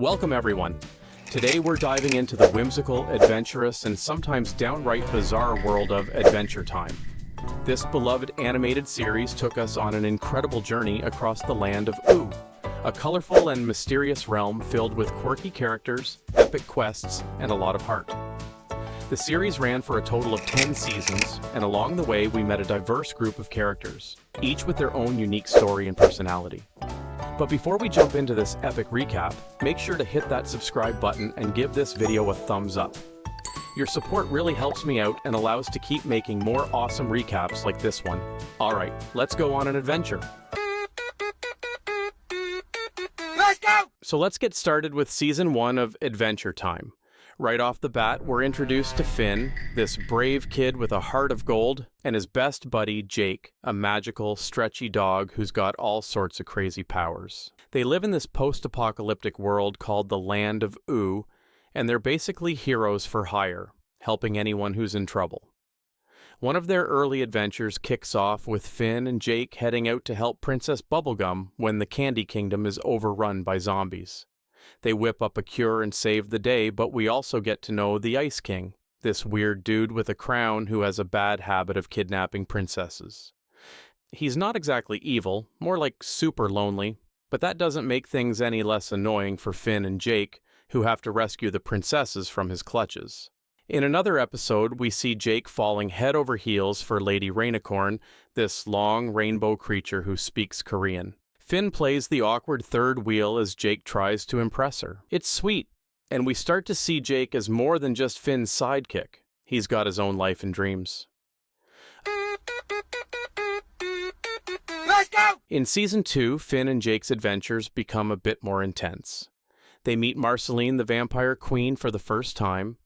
Welcome everyone. Today we're diving into the whimsical, adventurous, and sometimes downright bizarre world of Adventure Time. This beloved animated series took us on an incredible journey across the Land of Ooo, a colorful and mysterious realm filled with quirky characters, epic quests, and a lot of heart. The series ran for a total of 10 seasons, and along the way we met a diverse group of characters, each with their own unique story and personality. But before we jump into this epic recap, make sure to hit that subscribe button and give this video a thumbs up. Your support really helps me out and allows to keep making more awesome recaps like this one. Alright, let's go on an adventure. Let's go! So let's get started with Season 1 of Adventure Time. Right off the bat, we're introduced to Finn, this brave kid with a heart of gold, and his best buddy, Jake, a magical, stretchy dog who's got all sorts of crazy powers. They live in this post-apocalyptic world called the Land of Ooo, and they're basically heroes for hire, helping anyone who's in trouble. One of their early adventures kicks off with Finn and Jake heading out to help Princess Bubblegum when the Candy Kingdom is overrun by zombies. They whip up a cure and save the day, but we also get to know the Ice King, this weird dude with a crown who has a bad habit of kidnapping princesses. He's not exactly evil, more like super lonely, but that doesn't make things any less annoying for Finn and Jake, who have to rescue the princesses from his clutches. In another episode, we see Jake falling head over heels for Lady Rainicorn, this long rainbow creature who speaks Korean. Finn plays the awkward third wheel as Jake tries to impress her. It's sweet, and we start to see Jake as more than just Finn's sidekick. He's got his own life and dreams. Let's go! In Season 2, Finn and Jake's adventures become a bit more intense. They meet Marceline, the vampire queen, for the first time,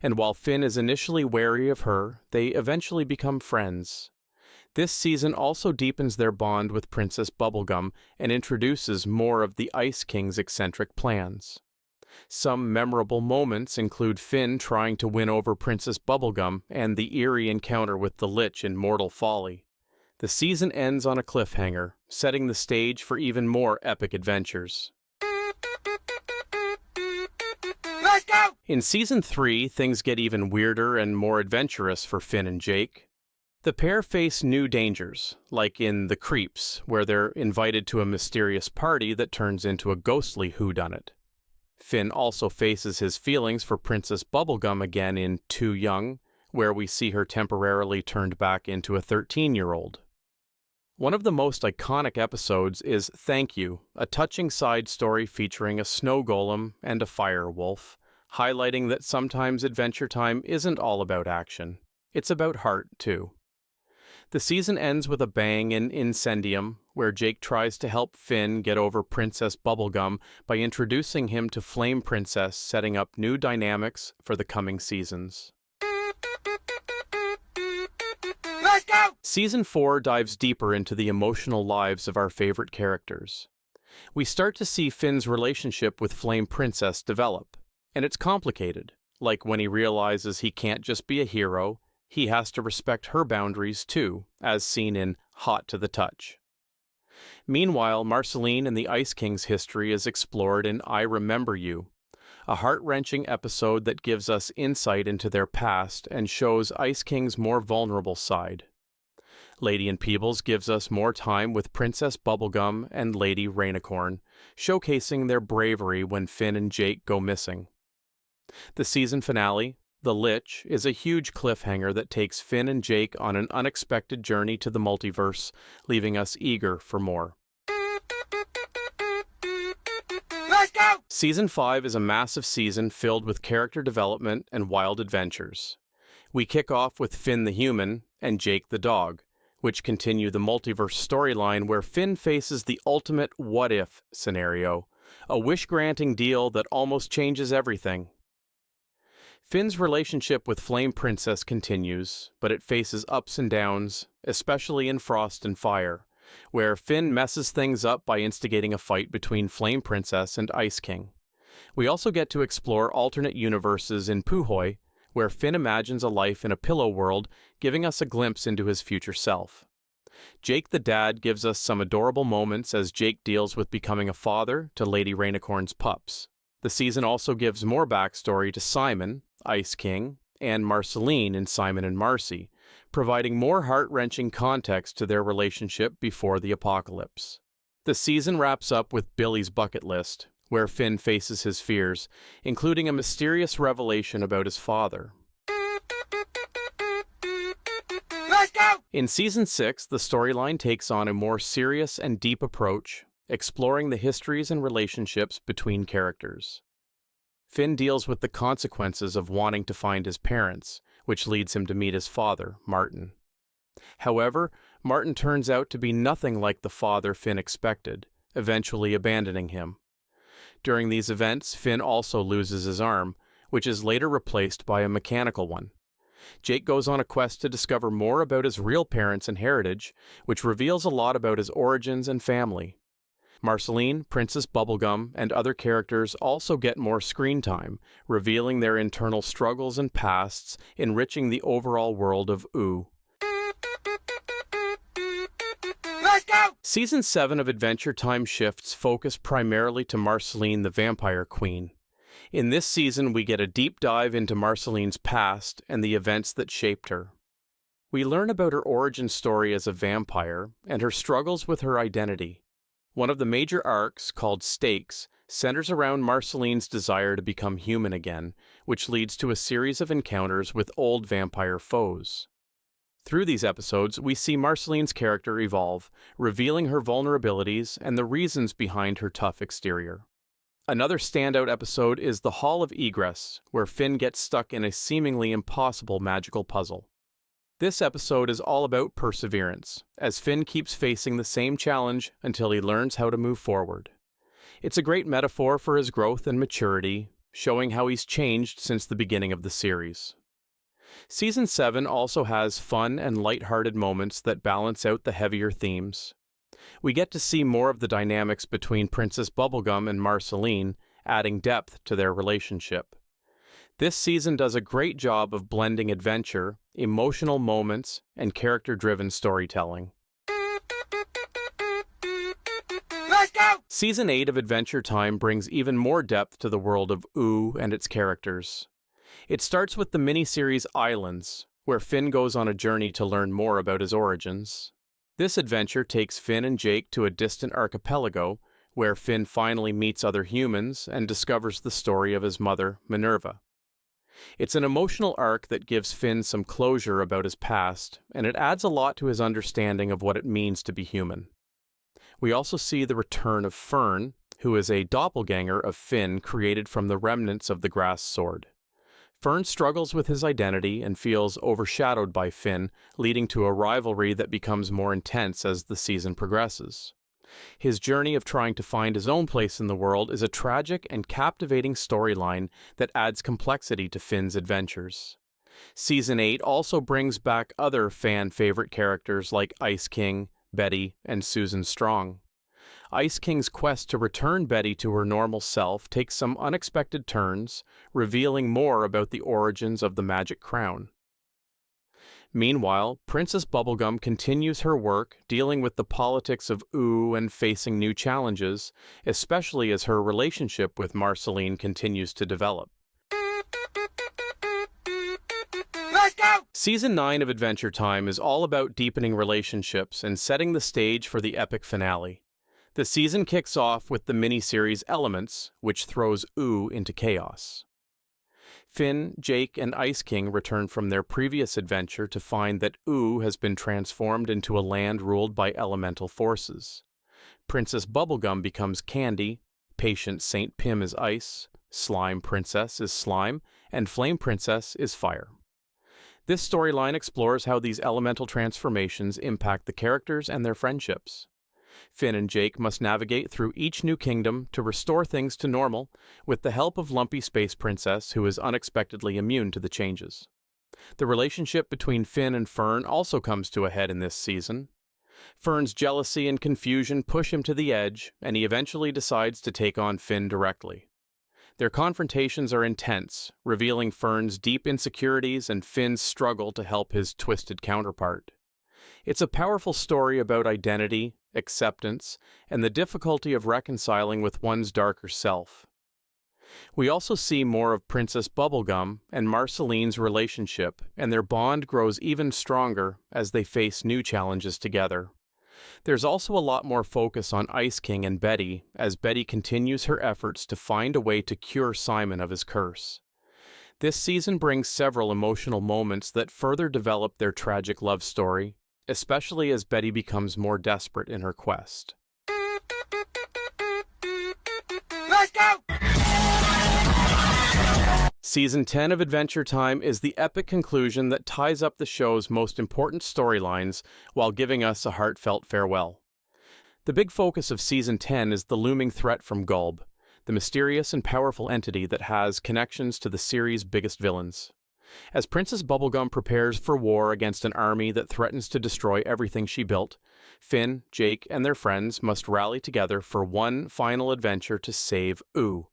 and while Finn is initially wary of her, they eventually become friends. This season also deepens their bond with Princess Bubblegum and introduces more of the Ice King's eccentric plans. Some memorable moments include Finn trying to win over Princess Bubblegum and the eerie encounter with the Lich in Mortal Folly. The season ends on a cliffhanger, setting the stage for even more epic adventures. Let's go! In Season 3, things get even weirder and more adventurous for Finn and Jake. The pair face new dangers, like in The Creeps, where they're invited to a mysterious party that turns into a ghostly whodunit. Finn also faces his feelings for Princess Bubblegum again in Too Young, where we see her temporarily turned back into a 13-year-old. One of the most iconic episodes is Thank You, a touching side story featuring a snow golem and a fire wolf, highlighting that sometimes Adventure Time isn't all about action. It's about heart, too. The season ends with a bang in Incendium, where Jake tries to help Finn get over Princess Bubblegum by introducing him to Flame Princess, setting up new dynamics for the coming seasons. Let's go! Season 4 dives deeper into the emotional lives of our favorite characters. We start to see Finn's relationship with Flame Princess develop, and it's complicated, like when he realizes he can't just be a hero, he has to respect her boundaries too, as seen in Hot to the Touch. Meanwhile, Marceline and the Ice King's history is explored in I Remember You, a heart-wrenching episode that gives us insight into their past and shows Ice King's more vulnerable side. Lady and Peebles gives us more time with Princess Bubblegum and Lady Rainicorn, showcasing their bravery when Finn and Jake go missing. The season finale, The Lich, is a huge cliffhanger that takes Finn and Jake on an unexpected journey to the multiverse, leaving us eager for more. Let's go! Season 5 is a massive season filled with character development and wild adventures. We kick off with Finn the human and Jake the dog, which continue the multiverse storyline where Finn faces the ultimate what-if scenario, a wish-granting deal that almost changes everything. Finn's relationship with Flame Princess continues, but it faces ups and downs, especially in Frost and Fire, where Finn messes things up by instigating a fight between Flame Princess and Ice King. We also get to explore alternate universes in Puhoi, where Finn imagines a life in a pillow world, giving us a glimpse into his future self. Jake the dad gives us some adorable moments as Jake deals with becoming a father to Lady Rainicorn's pups. The season also gives more backstory to Simon, Ice King, and Marceline in Simon and Marcy, providing more heart-wrenching context to their relationship before the apocalypse. The season wraps up with Billy's bucket list, where Finn faces his fears, including a mysterious revelation about his father. Let's go! In Season 6, the storyline takes on a more serious and deep approach, exploring the histories and relationships between characters. Finn deals with the consequences of wanting to find his parents, which leads him to meet his father, Martin. However, Martin turns out to be nothing like the father Finn expected, eventually abandoning him. During these events, Finn also loses his arm, which is later replaced by a mechanical one. Jake goes on a quest to discover more about his real parents and heritage, which reveals a lot about his origins and family. Marceline, Princess Bubblegum, and other characters also get more screen time, revealing their internal struggles and pasts, enriching the overall world of Ooo. Let's go! Season 7 of Adventure Time shifts focus primarily to Marceline the Vampire Queen. In this season, we get a deep dive into Marceline's past and the events that shaped her. We learn about her origin story as a vampire and her struggles with her identity. One of the major arcs, called Stakes, centers around Marceline's desire to become human again, which leads to a series of encounters with old vampire foes. Through these episodes, we see Marceline's character evolve, revealing her vulnerabilities and the reasons behind her tough exterior. Another standout episode is the Hall of Egress, where Finn gets stuck in a seemingly impossible magical puzzle. This episode is all about perseverance, as Finn keeps facing the same challenge until he learns how to move forward. It's a great metaphor for his growth and maturity, showing how he's changed since the beginning of the series. Season 7 also has fun and light-hearted moments that balance out the heavier themes. We get to see more of the dynamics between Princess Bubblegum and Marceline, adding depth to their relationship. This season does a great job of blending adventure, emotional moments, and character-driven storytelling. Let's go! Season 8 of Adventure Time brings even more depth to the world of Ooo and its characters. It starts with the miniseries Islands, where Finn goes on a journey to learn more about his origins. This adventure takes Finn and Jake to a distant archipelago, where Finn finally meets other humans and discovers the story of his mother, Minerva. It's an emotional arc that gives Finn some closure about his past, and it adds a lot to his understanding of what it means to be human. We also see the return of Fern, who is a doppelganger of Finn created from the remnants of the grass sword. Fern struggles with his identity and feels overshadowed by Finn, leading to a rivalry that becomes more intense as the season progresses. His journey of trying to find his own place in the world is a tragic and captivating storyline that adds complexity to Finn's adventures. Season 8 also brings back other fan-favorite characters like Ice King, Betty, and Susan Strong. Ice King's quest to return Betty to her normal self takes some unexpected turns, revealing more about the origins of the magic crown. Meanwhile, Princess Bubblegum continues her work dealing with the politics of Ooo and facing new challenges, especially as her relationship with Marceline continues to develop. Let's go! Season 9 of Adventure Time is all about deepening relationships and setting the stage for the epic finale. The season kicks off with the miniseries Elements, which throws Ooo into chaos. Finn, Jake, and Ice King return from their previous adventure to find that Ooo has been transformed into a land ruled by elemental forces. Princess Bubblegum becomes Candy, Patient Saint Pym is Ice, Slime Princess is Slime, and Flame Princess is Fire. This storyline explores how these elemental transformations impact the characters and their friendships. Finn and Jake must navigate through each new kingdom to restore things to normal, with the help of Lumpy Space Princess, who is unexpectedly immune to the changes. The relationship between Finn and Fern also comes to a head in this season. Fern's jealousy and confusion push him to the edge, and he eventually decides to take on Finn directly. Their confrontations are intense, revealing Fern's deep insecurities and Finn's struggle to help his twisted counterpart. It's a powerful story about identity, acceptance, and the difficulty of reconciling with one's darker self. We also see more of Princess Bubblegum and Marceline's relationship, and their bond grows even stronger as they face new challenges together. There's also a lot more focus on Ice King and Betty as Betty continues her efforts to find a way to cure Simon of his curse. This season brings several emotional moments that further develop their tragic love story, especially as Betty becomes more desperate in her quest. Let's go! Season 10 of Adventure Time is the epic conclusion that ties up the show's most important storylines while giving us a heartfelt farewell. The big focus of Season 10 is the looming threat from Gulb, the mysterious and powerful entity that has connections to the series' biggest villains. As Princess Bubblegum prepares for war against an army that threatens to destroy everything she built, Finn, Jake, and their friends must rally together for one final adventure to save Ooo.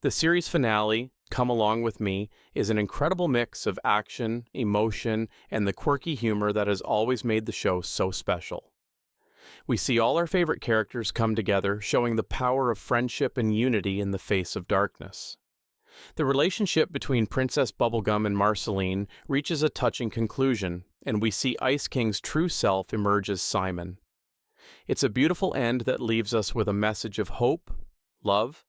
The series finale, Come Along With Me, is an incredible mix of action, emotion, and the quirky humor that has always made the show so special. We see all our favorite characters come together, showing the power of friendship and unity in the face of darkness. The relationship between Princess Bubblegum and Marceline reaches a touching conclusion, and we see Ice King's true self emerge as Simon. It's a beautiful end that leaves us with a message of hope, love,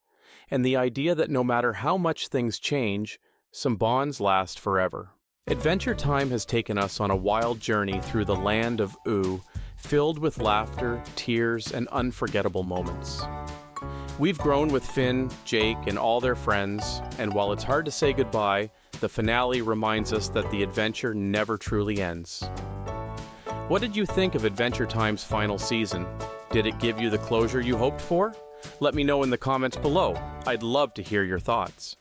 and the idea that no matter how much things change, some bonds last forever. Adventure Time has taken us on a wild journey through the Land of Ooo, filled with laughter, tears, and unforgettable moments. We've grown with Finn, Jake, and all their friends, and while it's hard to say goodbye, the finale reminds us that the adventure never truly ends. What did you think of Adventure Time's final season? Did it give you the closure you hoped for? Let me know in the comments below. I'd love to hear your thoughts.